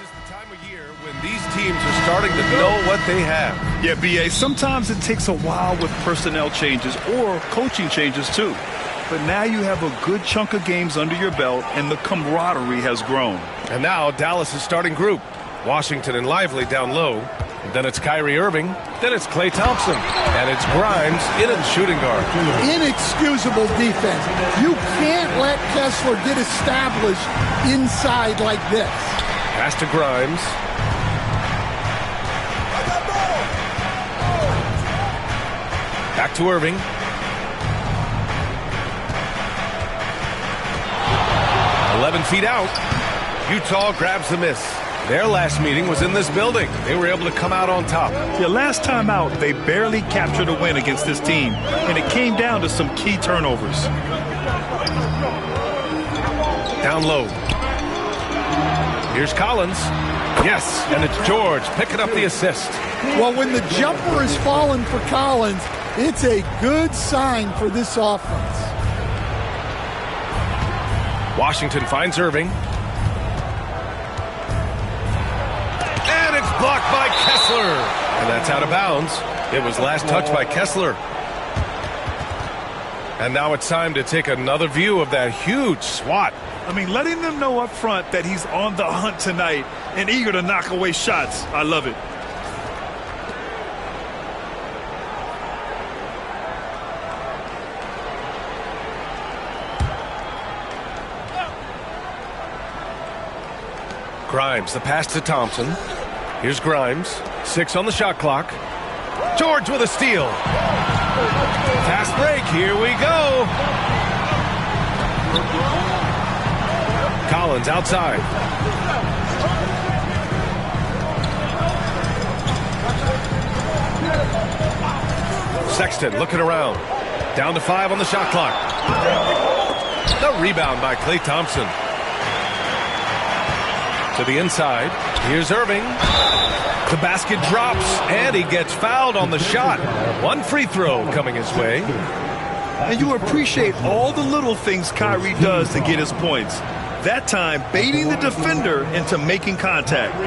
is the time of year when these teams are starting to know what they have. Yeah, B.A., sometimes it takes a while with personnel changes or coaching changes, too. But now you have a good chunk of games under your belt, and the camaraderie has grown. And now Dallas' starting group. Washington and Lively down low. Then it's Kyrie Irving. Then it's Klay Thompson. And it's Grimes in at shooting guard. Inexcusable defense. You can't let Kessler get established inside like this. Pass to Grimes. Back to Irving. "11 feet out. Utah grabs the miss. Their last meeting was in this building. They were able to come out on top. Yeah, last time out, they barely captured a win against this team, and it came down to some key turnovers. Down low. Here's Collins. Yes, and it's George picking up the assist. Well, when the jumper is falling for Collins, it's a good sign for this offense. Washington finds Irving. And it's blocked by Kessler. And that's out of bounds. It was last touched by Kessler. And now it's time to take another view of that huge swat. I mean, letting them know up front that he's on the hunt tonight and eager to knock away shots. I love it. Grimes, the pass to Thompson. Here's Grimes. 6 on the shot clock. George with a steal. Fast break. Here we go. Collins outside. Sexton looking around. Down to 5 on the shot clock. The rebound by Klay Thompson. To the inside. Here's Irving. The basket drops, and he gets fouled on the shot. One free throw coming his way. And you appreciate all the little things Kyrie does to get his points. That time, baiting the defender into making contact.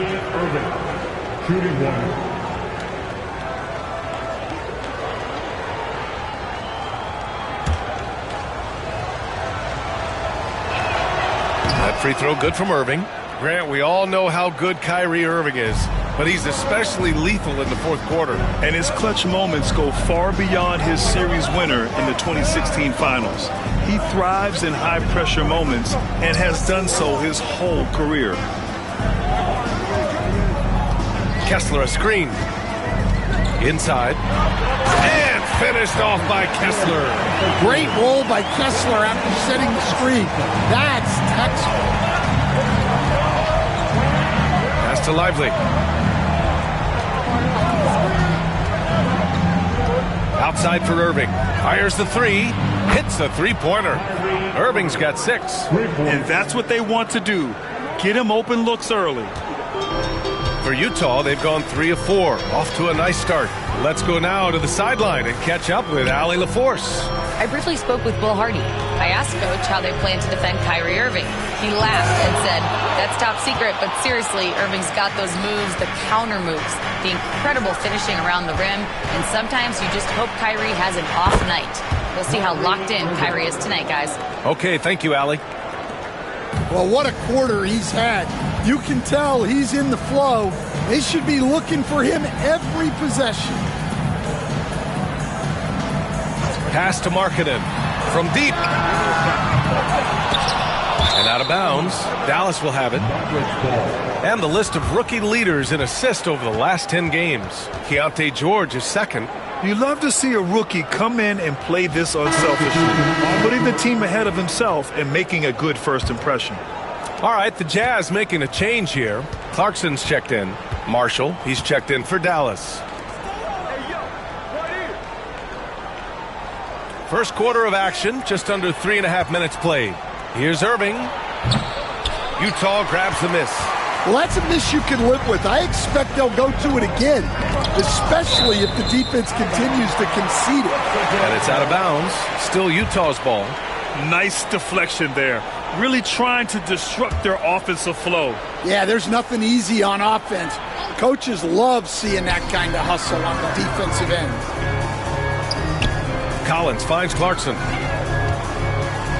That free throw good from Irving. Grant, we all know how good Kyrie Irving is, but he's especially lethal in the fourth quarter. And his clutch moments go far beyond his series winner in the 2016 finals. He thrives in high-pressure moments and has done so his whole career. Kessler a screen. Inside. And finished off by Kessler. Great roll by Kessler after setting the screen. That's textbook. Pass to Lively. Outside for Irving. Fires the 3. Hits the three-pointer. Irving's got 6. And that's what they want to do. Get him open looks early. For Utah, they've gone 3 of 4. Off to a nice start. Let's go now to the sideline and catch up with Allie LaForce. I briefly spoke with Will Hardy. I asked Coach how they plan to defend Kyrie Irving. He laughed and said, "That's top secret, but seriously, Irving's got those moves, the counter moves, the incredible finishing around the rim, and sometimes you just hope Kyrie has an off night." We'll see how locked in Kyrie is tonight, guys. Okay, thank you, Allie. Well, what a quarter he's had. You can tell he's in the flow. They should be looking for him every possession. Pass to Markkanen from deep. And out of bounds. Dallas will have it. And the list of rookie leaders in assists over the last 10 games. Keontae George is second. You love to see a rookie come in and play this unselfishly, putting the team ahead of himself and making a good first impression. All right, the Jazz making a change here. Clarkson's checked in. Marshall, he's checked in for Dallas. First quarter of action, just under 3.5 minutes played. Here's Irving. Utah grabs the miss. Well, that's a miss you can live with. I expect they'll go to it again, especially if the defense continues to concede it. And it's out of bounds. Still Utah's ball. Nice deflection there. Really trying to disrupt their offensive flow. Yeah, there's nothing easy on offense. Coaches love seeing that kind of hustle on the defensive end. Collins finds Clarkson.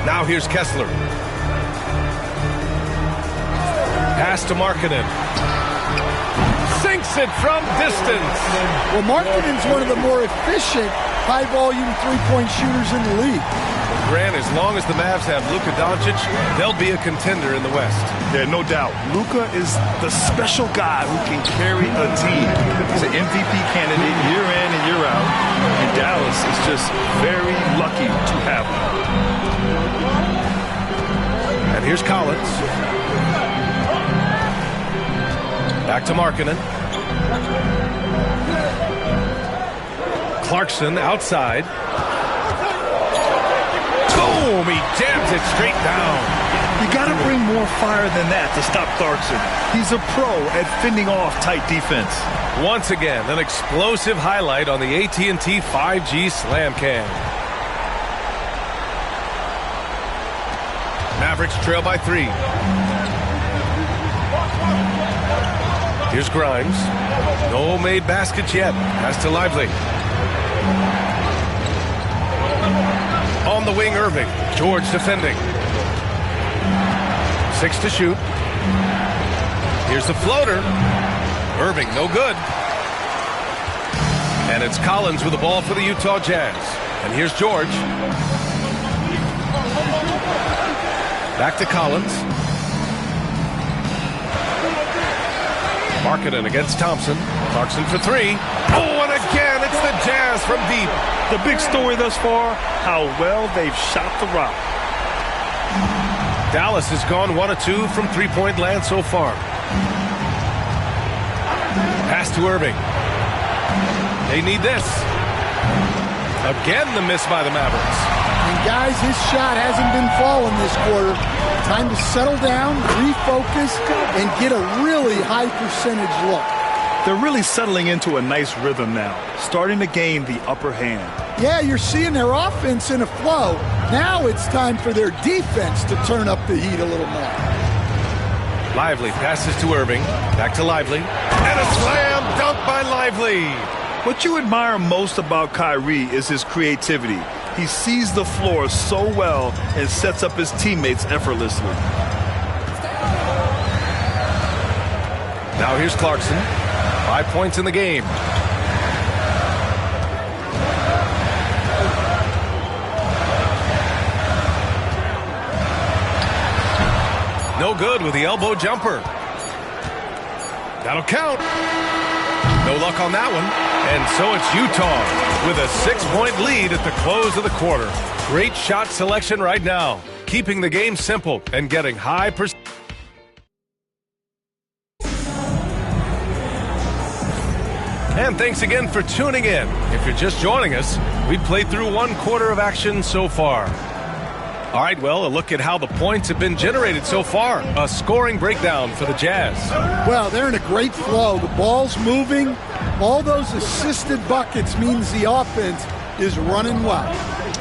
Now here's Kessler. Pass to Markkanen. Sinks it from distance. Well, Markkanen's one of the more efficient, high-volume three-point shooters in the league. Grant, as long as the Mavs have Luka Doncic, they'll be a contender in the West. Yeah, no doubt. Luka is the special guy who can carry a team. He's an MVP candidate year in and year out. And Dallas is just very lucky to have him. And here's Collins. Back to Markkanen. Clarkson outside. Boom! He jams it straight down. You got to bring more fire than that to stop Clarkson. He's a pro at fending off tight defense. Once again, an explosive highlight on the AT&T 5G Slam Cam. Mavericks trail by 3. Here's Grimes. No made baskets yet. Pass to Lively. On the wing, Irving. George defending. 6 to shoot. Here's the floater. Irving, no good. And it's Collins with the ball for the Utah Jazz. And here's George. Back to Collins. Markkanen against Thompson. Clarkson for 3. Oh, and again, it's the Jazz from deep. The big story thus far, how well they've shot the rock. Dallas has gone 1 of 2 from three-point land so far. Pass to Irving. They need this. Again, the miss by the Mavericks. And guys, his shot hasn't been falling this quarter. Time to settle down, refocus, and get a really high percentage look. They're really settling into a nice rhythm now, starting to gain the upper hand. Yeah, you're seeing their offense in a flow. Now it's time for their defense to turn up the heat a little more. Lively passes to Irving. Back to Lively. And a slam dunk by Lively. What you admire most about Kyrie is his creativity. He sees the floor so well and sets up his teammates effortlessly. Now here's Clarkson. 5 points in the game. No good with the elbow jumper. That'll count. No luck on that one. And so it's Utah with a 6-point lead at the close of the quarter. Great shot selection right now, keeping the game simple and getting high percentage. And thanks again for tuning in. If you're just joining us, we've played through 1 quarter of action so far. All right, well, a look at how the points have been generated so far. A scoring breakdown for the Jazz. Well, they're in a great flow. The ball's moving. All those assisted buckets means the offense is running well.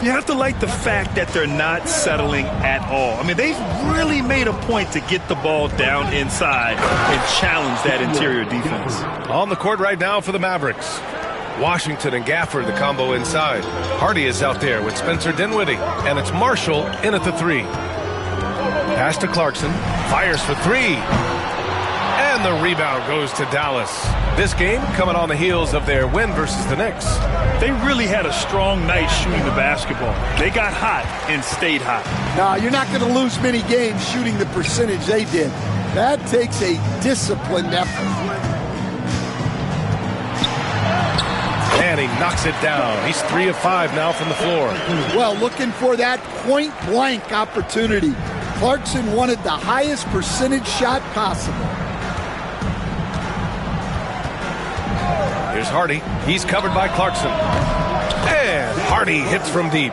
You have to like the fact that they're not settling at all. I mean, they've really made a point to get the ball down inside and challenge that interior defense. On the court right now for the Mavericks. Washington and Gafford, the combo inside. Hardy is out there with Spencer Dinwiddie, and it's Marshall in at the 3. Pass to Clarkson, fires for 3. And the rebound goes to Dallas. This game coming on the heels of their win versus the Knicks. They really had a strong night shooting the basketball. They got hot and stayed hot. No, you're not going to lose many games shooting the percentage they did. That takes a disciplined effort. And he knocks it down. He's 3 of 5 now from the floor. Well, looking for that point-blank opportunity. Clarkson wanted the highest percentage shot possible. Here's Hardy. He's covered by Clarkson. And Hardy hits from deep.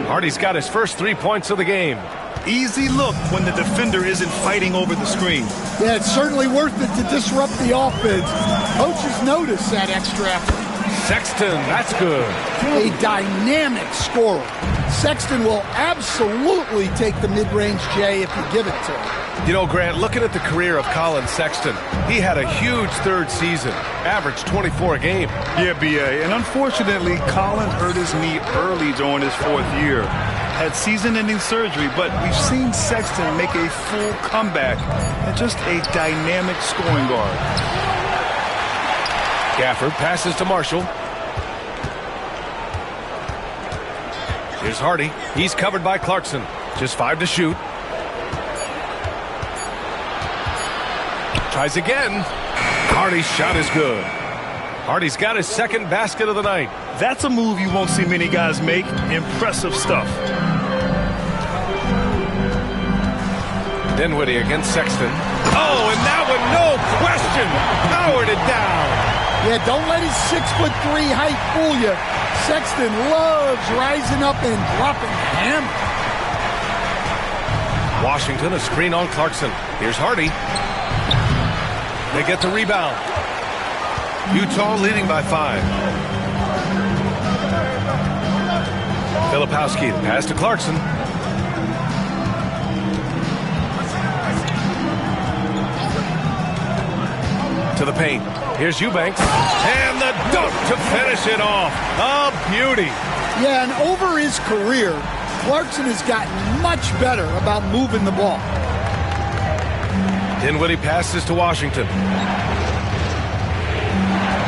Hardy's got his first 3 points of the game. Easy look when the defender isn't fighting over the screen. Yeah, it's certainly worth it to disrupt the offense. Coaches notice that extra effort. Sexton, that's good. A dynamic scorer. Sexton will absolutely take the mid-range J if you give it to him. You know, Grant, looking at the career of Colin Sexton, he had a huge third season, averaged 24 a game. Yeah, B.A., and unfortunately, Colin hurt his knee early during his fourth year. Had season-ending surgery, but we've seen Sexton make a full comeback and just a dynamic scoring guard. Gafford passes to Marshall. Here's Hardy. He's covered by Clarkson. Just 5 to shoot. Tries again. Hardy's shot is good. Hardy's got his second basket of the night. That's a move you won't see many guys make. Impressive stuff. Dinwiddie against Sexton. Oh, and that one, no question, powered it down. Yeah, don't let his 6'3" height fool you. Sexton loves rising up and dropping the hammer. Washington, a screen on Clarkson. Here's Hardy. They get the rebound. Utah leading by 5. Filipowski, the pass to Clarkson. To the paint. Here's Eubanks. And the dunk to finish it off. A beauty. Yeah, and over his career, Clarkson has gotten much better about moving the ball. Dinwiddie passes to Washington.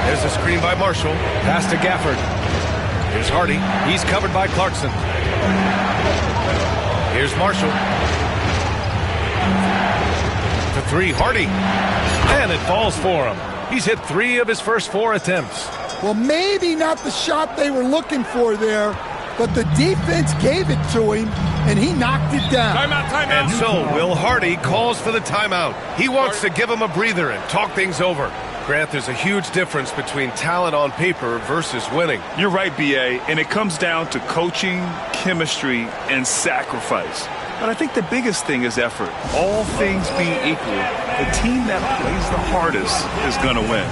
There's a screen by Marshall. Pass to Gafford. Here's Hardy. He's covered by Clarkson. Here's Marshall. To 3, Hardy. And it falls for him. He's hit 3 of his first 4 attempts. Well, maybe not the shot they were looking for there, but the defense gave it to him, and he knocked it down. Timeout. And so Will Hardy calls for the timeout. He wants to give him a breather and talk things over. Grant, there's a huge difference between talent on paper versus winning. You're right, B.A., and it comes down to coaching, chemistry, and sacrifice. But I think the biggest thing is effort. All things being equal, the team that plays the hardest is going to win.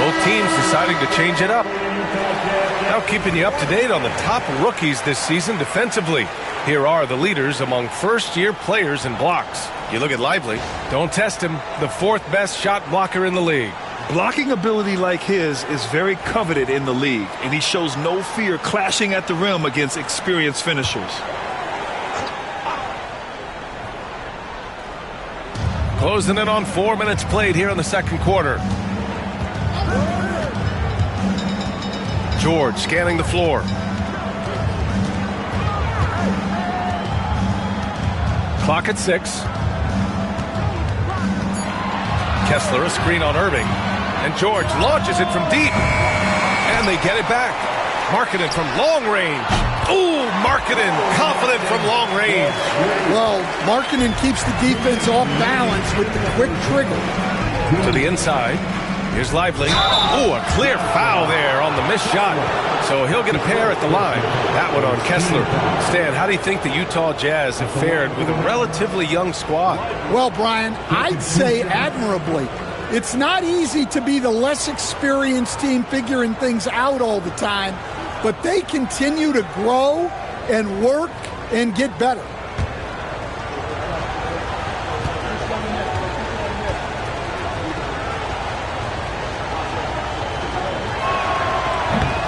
Both teams deciding to change it up. Now keeping you up to date on the top rookies this season defensively. Here are the leaders among first-year players in blocks. You look at Lively. Don't test him. The 4th best shot blocker in the league. Blocking ability like his is very coveted in the league, and he shows no fear clashing at the rim against experienced finishers. Closing in on 4 minutes played here in the second quarter. George scanning the floor. Clock at 6. Kessler, a screen on Irving. And George launches it from deep. And they get it back. Markkanen from long range. Ooh, Markkanen, confident from long range. Well, Markkanen keeps the defense off balance with the quick trigger. To the inside. Here's Lively. Ooh, a clear foul there on the missed shot. So he'll get a pair at the line. That one on Kessler. Stan, how do you think the Utah Jazz have fared with a relatively young squad? Well, Brian, I'd say admirably. It's not easy to be the less experienced team figuring things out all the time, but they continue to grow and work and get better.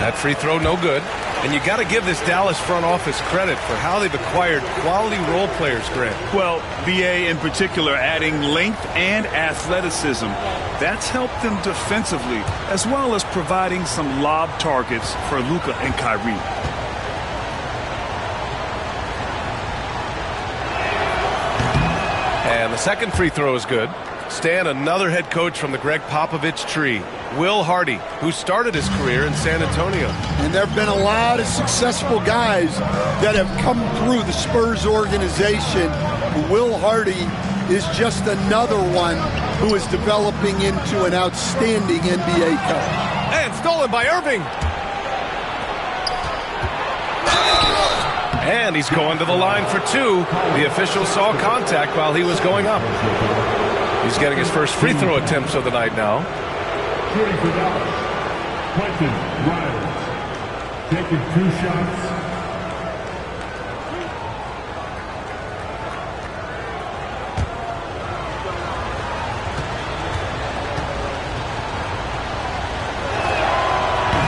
That free throw no good. And you got to give this Dallas front office credit for how they've acquired quality role players, Grant. Well, BA in particular adding length and athleticism. That's helped them defensively, as well as providing some lob targets for Luka and Kyrie. And the second free throw is good. Stan, another head coach from the Greg Popovich tree, Will Hardy, who started his career in San Antonio. And there have been a lot of successful guys that have come through the Spurs organization. Will Hardy is just another one who is developing into an outstanding NBA coach. And stolen by Irving. And he's going to the line for two. The official saw contact while he was going up. He's getting his first free throw attempts of the night now. Taking 2 shots.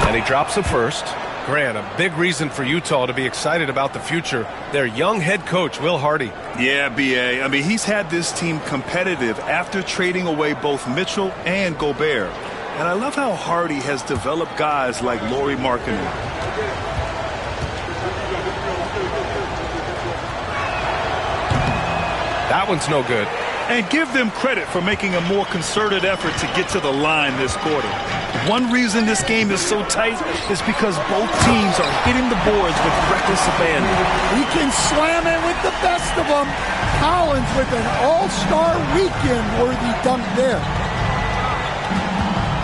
And he drops the first. Grant, a big reason for Utah to be excited about the future. Their young head coach, Will Hardy. Yeah, BA. I mean, he's had this team competitive after trading away both Mitchell and Gobert. And I love how Hardy has developed guys like Lauri Markkanen. That one's no good. And give them credit for making a more concerted effort to get to the line this quarter. One reason this game is so tight is because both teams are hitting the boards with reckless abandon. He can slam it with the best of them. Collins with an all-star weekend-worthy dunk there.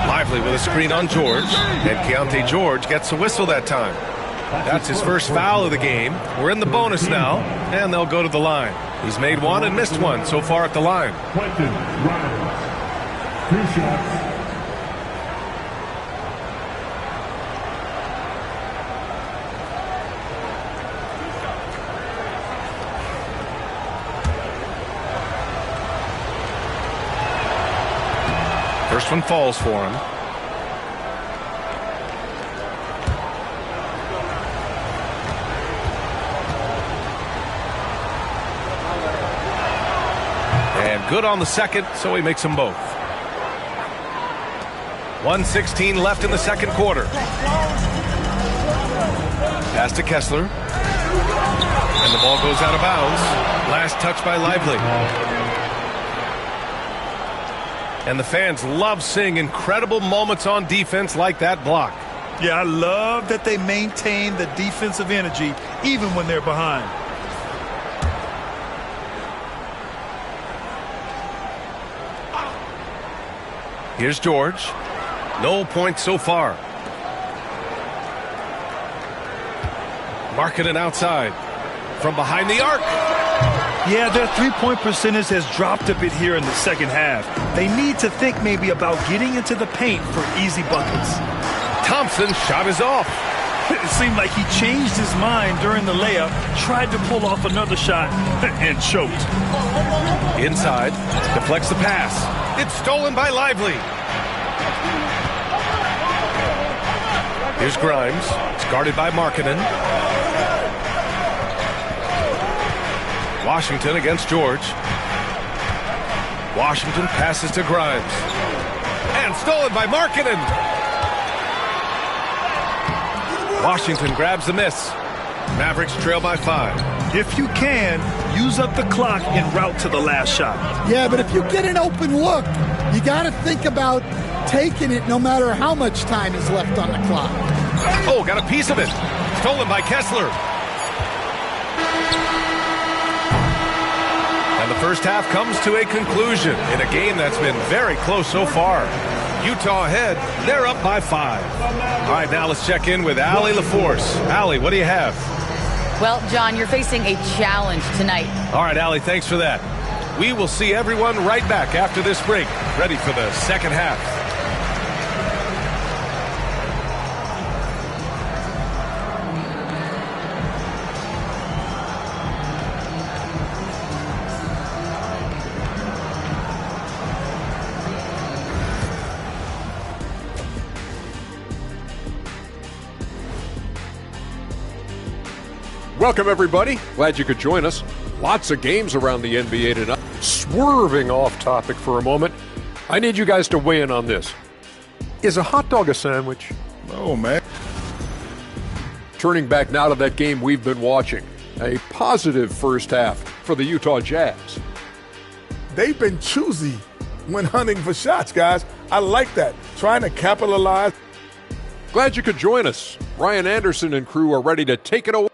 Lively with a screen on George. And Keontae George gets a whistle that time. That's his first foul of the game. We're in the bonus now, and they'll go to the line. He's made one and missed one so far at the line. Quentin Grimes, 2 shots. First one falls for him. And good on the second, so he makes them both. 1:16 left in the second quarter. Pass to Kessler. And the ball goes out of bounds. Last touch by Lively. And the fans love seeing incredible moments on defense like that block. Yeah, I love that they maintain the defensive energy even when they're behind. Here's George. No points so far. Markkanen outside. From behind the arc. Yeah, their three-point percentage has dropped a bit here in the second half. They need to think maybe about getting into the paint for easy buckets. Thompson's shot is off. It seemed like he changed his mind during the layup, tried to pull off another shot, and choked. Inside, deflects the pass. It's stolen by Lively. Here's Grimes. It's guarded by Markkanen. Washington against George. Washington passes to Grimes. And stolen by Markkanen. Washington grabs the miss. Mavericks trail by 5. If you can, use up the clock en route to the last shot. Yeah, but if you get an open look, you got to think about taking it no matter how much time is left on the clock. Oh, got a piece of it. Stolen by Kessler. And the first half comes to a conclusion in a game that's been very close so far. Utah ahead. They're up by 5. All right, now let's check in with Allie LaForce. Allie, what do you have? Well, John, you're facing a challenge tonight. All right, Allie, thanks for that. We will see everyone right back after this break, ready for the second half. Welcome, everybody. Glad you could join us. Lots of games around the NBA tonight. Swerving off topic for a moment, I need you guys to weigh in on this. Is a hot dog a sandwich? Oh, man. Turning back now to that game we've been watching. A positive first half for the Utah Jazz. They've been choosy when hunting for shots, guys. I like that. Trying to capitalize. Glad you could join us. Ryan Anderson and crew are ready to take it away.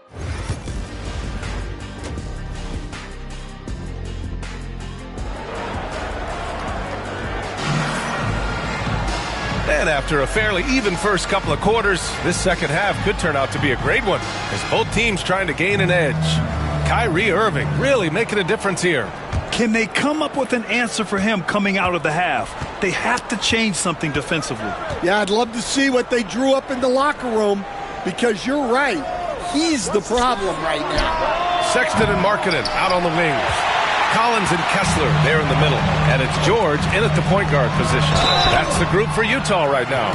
And after a fairly even first couple of quarters, this second half could turn out to be a great one as both teams trying to gain an edge. Kyrie Irving really making a difference here. Can they come up with an answer for him coming out of the half? They have to change something defensively. Yeah, I'd love to see what they drew up in the locker room because you're right. He's the problem right now. Sexton and Markkanen out on the wings. Collins and Kessler there in the middle. And it's George in at the point guard position. That's the group for Utah right now.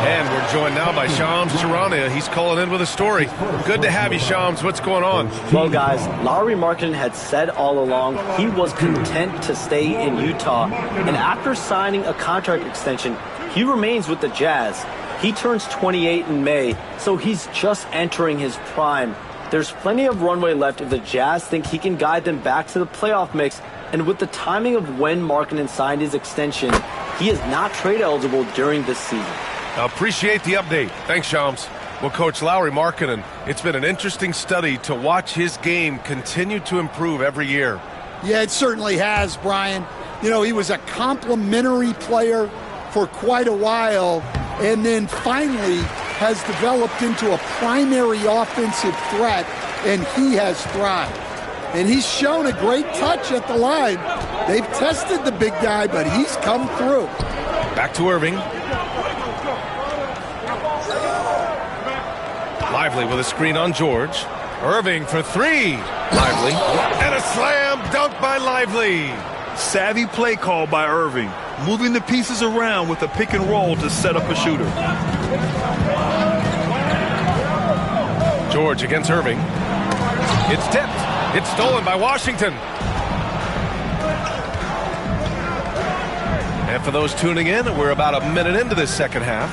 And we're joined now by Shams Charania. He's calling in with a story. Good to have you, Shams. What's going on? Well, guys, Lauri Markkanen had said all along he was content to stay in Utah. And after signing a contract extension, he remains with the Jazz. He turns 28 in May, so he's just entering his prime. There's plenty of runway left if the Jazz think he can guide them back to the playoff mix, and with the timing of when Markkanen signed his extension, he is not trade eligible during this season. I appreciate the update. Thanks, Shams. Well, Coach Lauri Markkanen, it's been an interesting study to watch his game continue to improve every year. Yeah, it certainly has, Brian. You know, he was a complimentary player for quite a while, and then finally has developed into a primary offensive threat, and he has thrived. And he's shown a great touch at the line. They've tested the big guy, but he's come through. Back to Irving. Lively with a screen on George. Irving for three. Lively. And a slam dunk by Lively. Savvy play call by Irving, moving the pieces around with a pick and roll to set up a shooter. George against Irving. It's tipped. It's stolen by Washington. And for those tuning in, we're about a minute into this second half.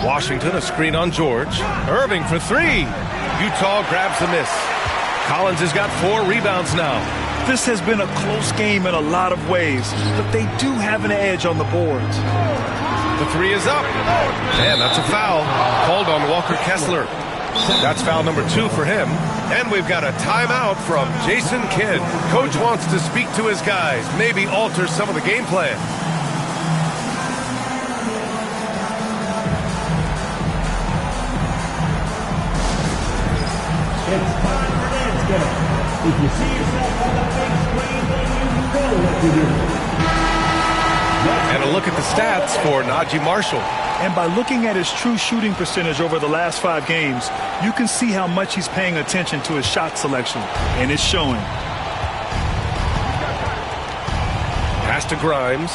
Washington, a screen on George. Irving for three. Utah grabs the miss. Collins has got 4 rebounds now. This has been a close game in a lot of ways, but they do have an edge on the boards. The three is up. And that's a foul. Called on Walker Kessler. That's foul number 2 for him. And we've got a timeout from Jason Kidd. Coach wants to speak to his guys, maybe alter some of the game plan. It's time for an dance game. If you see yourself on the big screen, then you know what to do. And a look at the stats for Najee Marshall. And by looking at his true shooting percentage over the last 5 games, you can see how much he's paying attention to his shot selection, and it's showing. Pass to Grimes.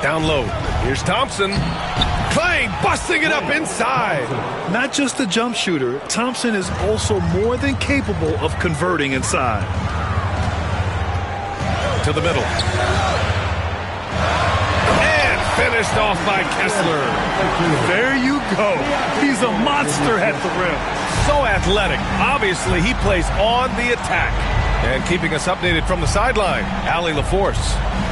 Down low. Here's Thompson. Clay busting it up inside. Not just a jump shooter, Thompson is also more than capable of converting inside. To the middle. And finished off by Kessler. There you go. He's a monster at the rim. So athletic. Obviously, he plays on the attack. And keeping us updated from the sideline, Allie LaForce.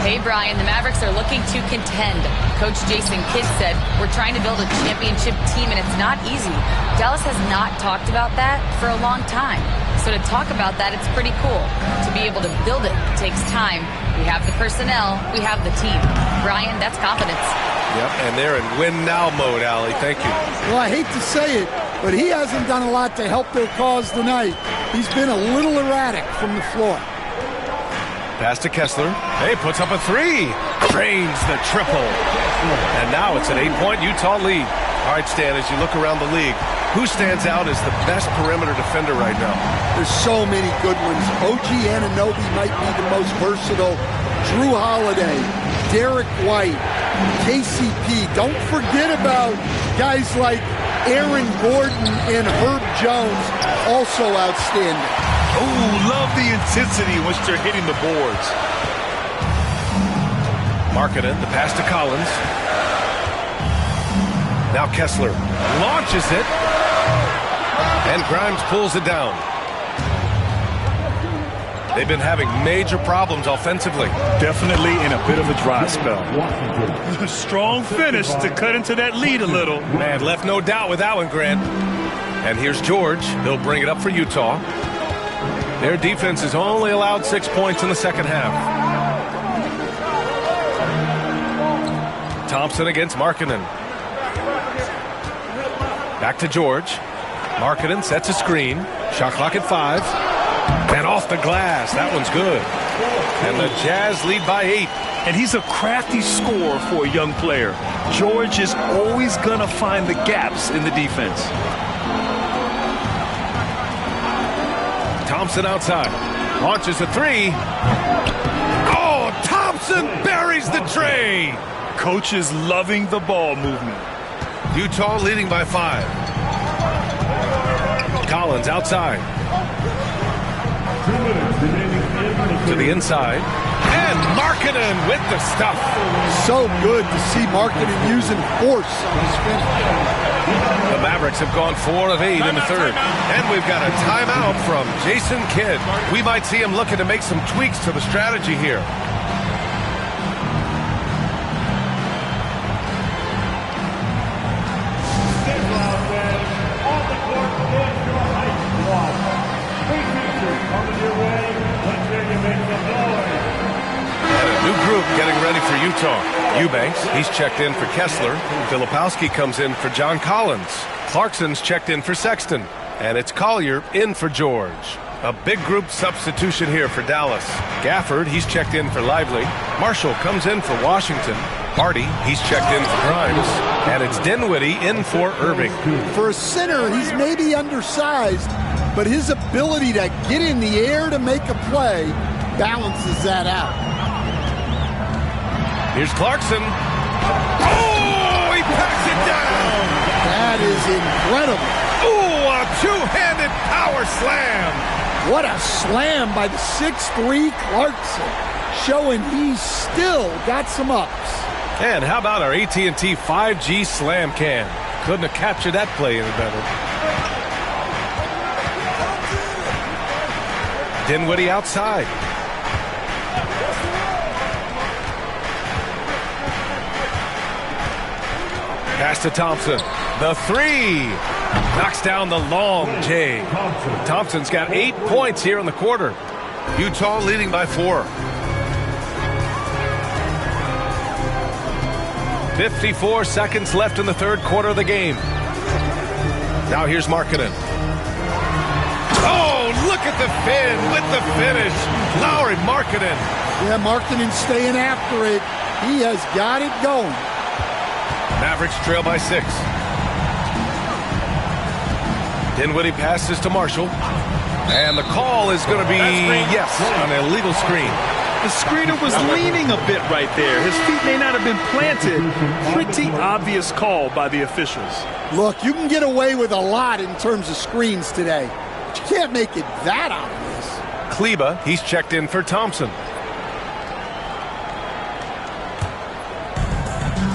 Hey, Brian, the Mavericks are looking to contend. Coach Jason Kidd said, we're trying to build a championship team, and it's not easy. Dallas has not talked about that for a long time. So to talk about that, it's pretty cool. To be able to build it takes time. We have the personnel. We have the team. Brian, that's confidence. Yep, and they're in win-now mode, Allie. Thank you. Well, I hate to say it, but he hasn't done a lot to help their cause tonight. He's been a little erratic from the floor. Pass to Kessler. Hey, puts up a 3. Drains the triple. And now it's an 8-point Utah lead. All right, Stan, as you look around the league, who stands out as the best perimeter defender right now? There's so many good ones. OG Anunoby might be the most versatile. Drew Holiday, Derek White, KCP. Don't forget about guys like Aaron Gordon and Herb Jones. also outstanding. Oh, love the intensity in which they're hitting the boards. Markkanen, the pass to Collins. Now Kessler launches it. And Grimes pulls it down. They've been having major problems offensively. Definitely in a bit of a dry spell. Strong finish to cut into that lead a little. Man, left no doubt with that one, Grant. And here's George. He'll bring it up for Utah. Their defense has only allowed 6 points in the second half. Thompson against Markkanen. Back to George. Markkanen sets a screen. Shot clock at 5. And off the glass. That one's good. And the Jazz lead by 8. And he's a crafty scorer for a young player. George is always going to find the gaps in the defense. Thompson outside. Launches a 3. Oh, Thompson buries the tray. Coach is loving the ball movement. Utah leading by 5. Collins outside. To the inside. And Markkanen with the stuff. So good to see Markkanen using force on his finish. The Mavericks have gone 4 of 8 in the third. And we've got a timeout from Jason Kidd. We might see him looking to make some tweaks to the strategy here. Getting ready for Utah. Eubanks, he's checked in for Kessler. Filipowski comes in for John Collins. Clarkson's checked in for Sexton. And it's Collier in for George. A big group substitution here for Dallas. Gafford, he's checked in for Lively. Marshall comes in for Washington. Hardy, he's checked in for Grimes. And it's Dinwiddie in for Irving. For a center, he's maybe undersized, but his ability to get in the air to make a play balances that out. Here's Clarkson. Oh, he packs it down. That is incredible. Oh, a two-handed power slam. What a slam by the 6'3" Clarkson, showing he's still got some ups. And how about our AT&T 5G slam can? Couldn't have captured that play any better. Dinwiddie outside. Pass to Thompson. The 3. Knocks down the long J. Thompson's got 8 points here in the quarter. Utah leading by 4. 54 seconds left in the third quarter of the game. Now here's Markkanen. Oh, look at the fin with the finish. Lauri Markkanen. Yeah, Markkanen staying after it. He has got it going. Mavericks trail by 6. Dinwiddie passes to Marshall. And the call is going to be, yes, an illegal screen. The screener was leaning a bit right there. His feet may not have been planted. Pretty obvious call by the officials. Look, you can get away with a lot in terms of screens today, but you can't make it that obvious. Kleba, he's checked in for Thompson.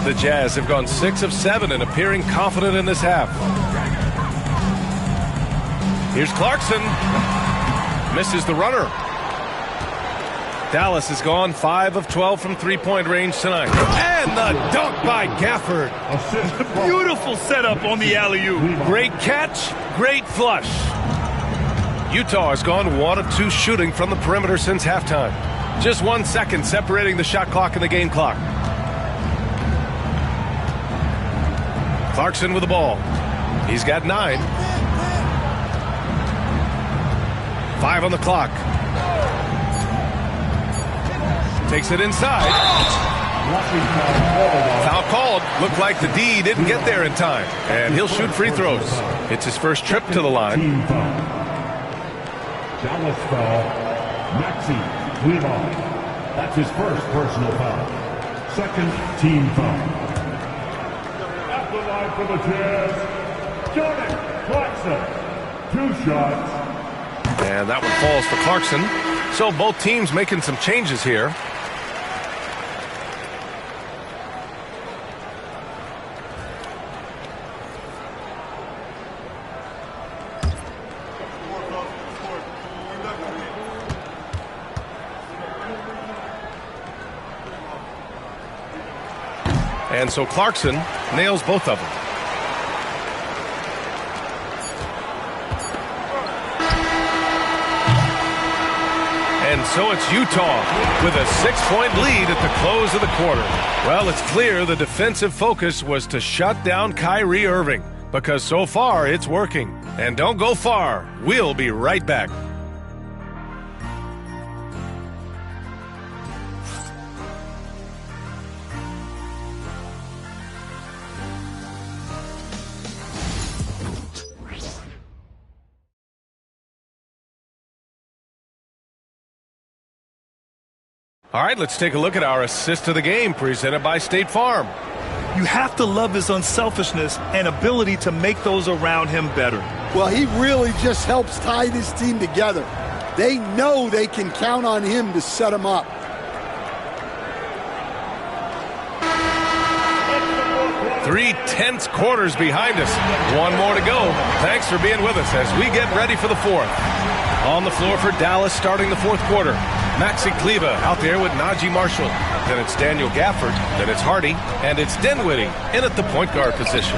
The Jazz have gone 6 of 7 and appearing confident in this half. Here's Clarkson. Misses the runner. Dallas has gone 5 of 12 from three-point range tonight. And the dunk by Gafford. Beautiful setup on the alley-oop. Great catch, great flush. Utah has gone 1 of 2 shooting from the perimeter since halftime. Just 1 second separating the shot clock and the game clock. Clarkson with the ball. He's got 9. 5 on the clock. Takes it inside. Foul called. Looked like the D didn't get there in time. And he'll shoot free throws. It's his first trip to the line. Dallas foul. Maxi Kleber. That's his first personal foul. Second team foul. At the line for the Jazz, Jordan Clarkson. 2 shots. And that one falls for Clarkson. So both teams making some changes here. And so Clarkson nails both of them. And so it's Utah with a 6-point lead at the close of the quarter. Well, it's clear the defensive focus was to shut down Kyrie Irving, because so far it's working. And don't go far. We'll be right back. All right, let's take a look at our assist of the game presented by State Farm. You have to love his unselfishness and ability to make those around him better. Well, he really just helps tie this team together. They know they can count on him to set them up. Three tense quarters behind us. One more to go. Thanks for being with us as we get ready for the fourth. On the floor for Dallas starting the fourth quarter. Maxi Kleber out there with Najee Marshall. Then it's Daniel Gafford. Then it's Hardy. And it's Dinwiddie in at the point guard position.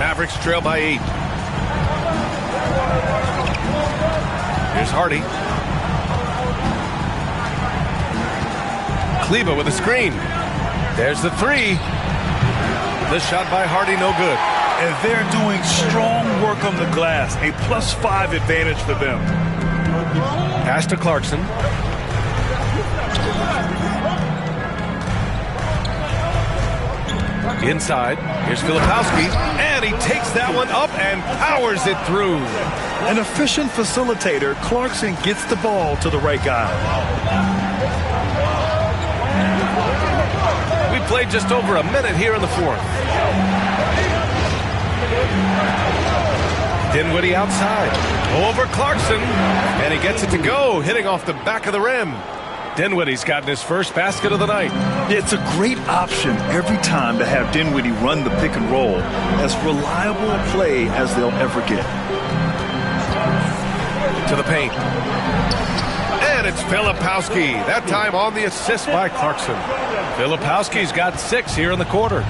Mavericks trail by 8. Here's Hardy. Kleber with a screen. There's the three. The shot by Hardy, no good. And they're doing strong work on the glass. A +5 advantage for them. Pass to Clarkson. Inside. Here's Filipowski. And he takes that one up and powers it through. An efficient facilitator, Clarkson gets the ball to the right guy. We played just over a minute here in the fourth. Dinwiddie outside. Over Clarkson. And he gets it to go, hitting off the back of the rim. Dinwiddie's gotten his first basket of the night. It's a great option every time to have Dinwiddie run the pick and roll. As reliable a play as they'll ever get. To the paint. And it's Filipowski. That time on the assist by Clarkson. Filipowski's got 6 here in the quarter.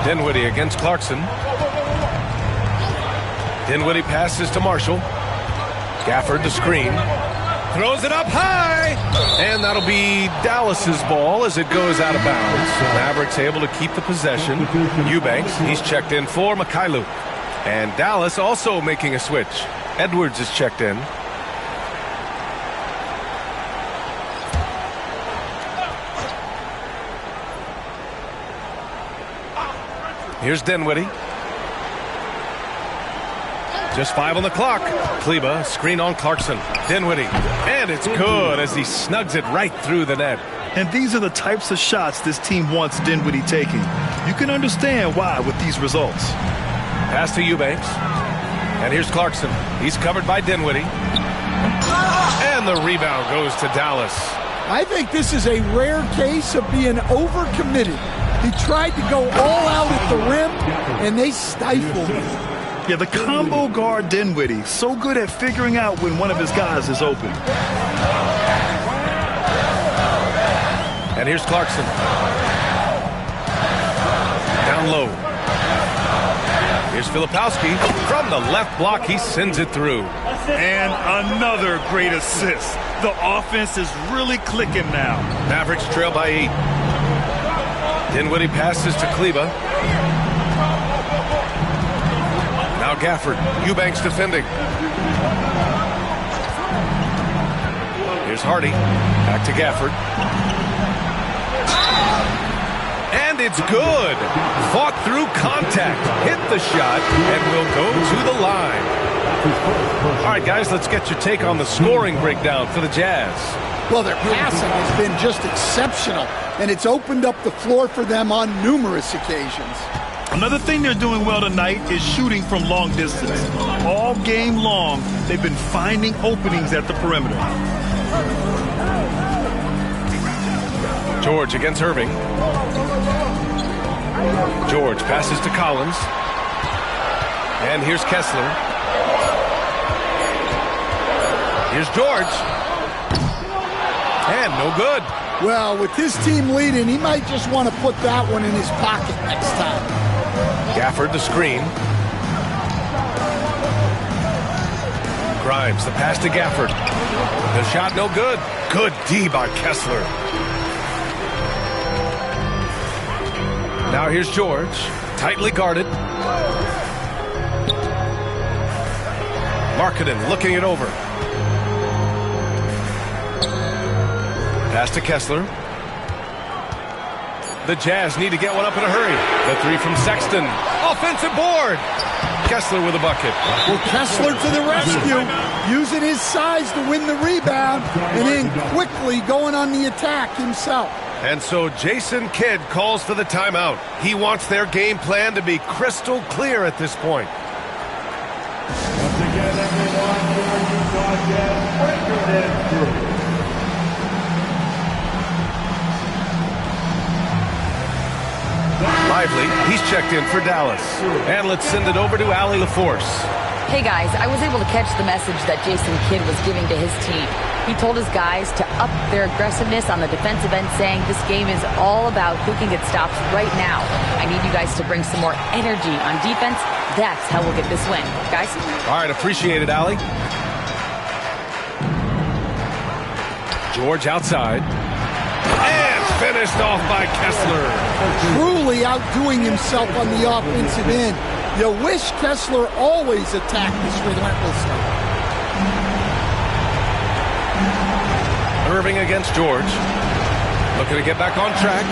Dinwiddie against Clarkson. Dinwiddie passes to Marshall. Gafford the screen. Throws it up high. And that'll be Dallas's ball as it goes out of bounds. Mavericks able to keep the possession. Eubanks, he's checked in for Mikhailuk. And Dallas also making a switch. Edwards is checked in. Here's Dinwiddie. Just 5 on the clock. Kleber, screen on Clarkson. Dinwiddie. And it's good as he snugs it right through the net. And these are the types of shots this team wants Dinwiddie taking. You can understand why with these results. Pass to Eubanks. And here's Clarkson. He's covered by Dinwiddie. And the rebound goes to Dallas. I think this is a rare case of being overcommitted. He tried to go all out at the rim, and they stifled him. Yeah, the combo guard Dinwiddie, so good at figuring out when one of his guys is open. And here's Clarkson. Down low. Here's Filipowski. From the left block, he sends it through. And another great assist. The offense is really clicking now. Mavericks trail by 8. Dinwiddie passes to Kleber. Now Gafford. Eubanks defending. Here's Hardy. Back to Gafford. And it's good. Fought through contact. Hit the shot and will go to the line. All right, guys, let's get your take on the scoring breakdown for the Jazz. Well, their passing has been just exceptional, and it's opened up the floor for them on numerous occasions. Another thing they're doing well tonight is shooting from long distance. All game long, they've been finding openings at the perimeter. George against Irving. George passes to Collins. And here's Kessler. Here's George. And no good. Well, with his team leading, he might just want to put that one in his pocket next time. Gafford the screen. Grimes the pass to Gafford. The shot no good. Good D by Kessler. Now here's George. Tightly guarded. Markkanen looking it over. Pass to Kessler. The Jazz need to get one up in a hurry. The three from Sexton. Offensive board. Kessler with a bucket. Well, Kessler to the rescue, using his size to win the rebound, and then quickly going on the attack himself. And so Jason Kidd calls for the timeout. He wants their game plan to be crystal clear at this point. Once again, everyone, your Utah Jazz Breakerhead crew. Lively, he's checked in for Dallas. And let's send it over to Allie LaForce. Hey guys, I was able to catch the message that Jason Kidd was giving to his team. He told his guys to up their aggressiveness on the defensive end, saying this game is all about who can get stops right now. I need you guys to bring some more energy on defense. That's how we'll get this win. Guys? All right, appreciate it, Allie. George outside. And finished off by Kessler. Truly outdoing himself on the offensive end. You wish Kessler always attacked this relentlessly. Irving against George. Looking to get back on track.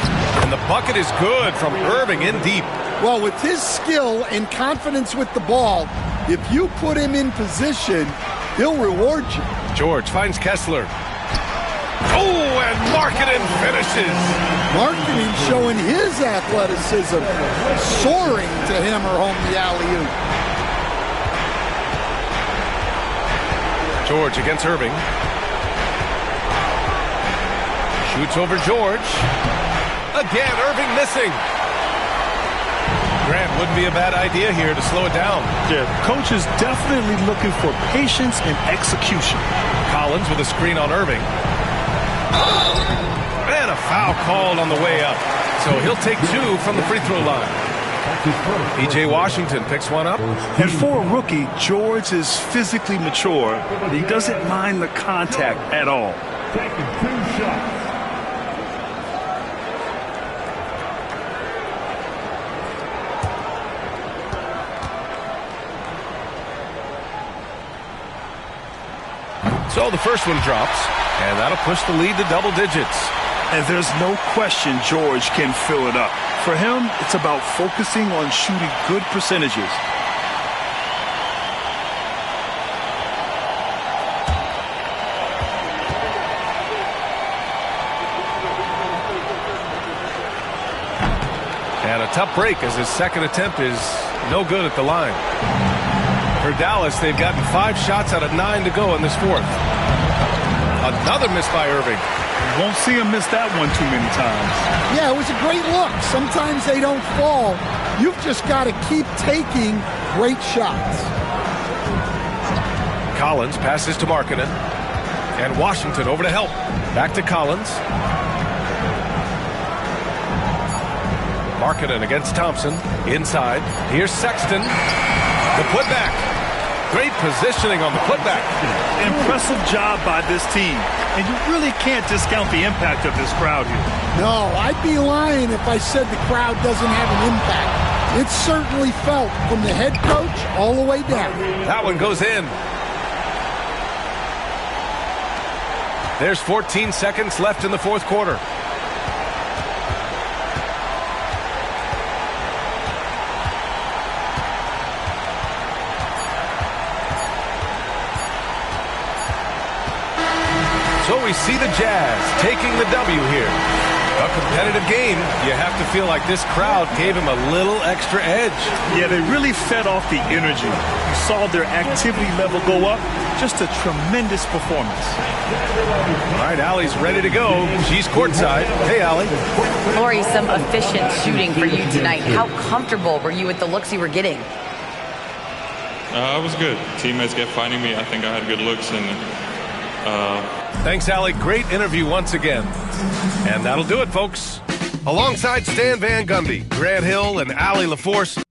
And the bucket is good from Irving in deep. Well, with his skill and confidence with the ball, if you put him in position, he'll reward you. George finds Kessler. Oh, and Markkanen finishes. Markkanen showing his athleticism, soaring to hammer home the alley-oop. George against Irving. Shoots over George. Again, Irving missing. Grant, wouldn't be a bad idea here to slow it down. Yeah, the coach is definitely looking for patience and execution. Collins with a screen on Irving. And a foul called on the way up. So he'll take two from the free throw line. P.J. Washington picks one up. And for a rookie, George is physically mature. He doesn't mind the contact at all. Taking 2 shots. So the first one drops, and that'll push the lead to double digits. And there's no question George can fill it up. For him, it's about focusing on shooting good percentages. And a tough break as his second attempt is no good at the line. For Dallas, they've gotten 5 shots out of 9 to go in this fourth. Another miss by Irving. You won't see him miss that one too many times. Yeah, it was a great look. Sometimes they don't fall. You've just got to keep taking great shots. Collins passes to Markkanen. And Washington over to help. Back to Collins. Markkanen against Thompson. Inside. Here's Sexton. The putback. Great positioning on the putback. Impressive job by this team. And you really can't discount the impact of this crowd here. No, I'd be lying if I said the crowd doesn't have an impact. It's certainly felt from the head coach all the way down. That one goes in. There's 14 seconds left in the fourth quarter. So we we see the Jazz taking the W here. A competitive game. You have to feel like this crowd gave him a little extra edge. Yeah, they really fed off the energy. You saw their activity level go up. Just a tremendous performance. All right, Allie's ready to go. She's courtside. Hey, Allie. Lori, some efficient shooting for you tonight. How comfortable were you with the looks you were getting? It was good. Teammates kept finding me. I think I had good looks. Thanks, Allie. Great interview once again. And that'll do it, folks. Alongside Stan Van Gundy, Grant Hill, and Allie LaForce.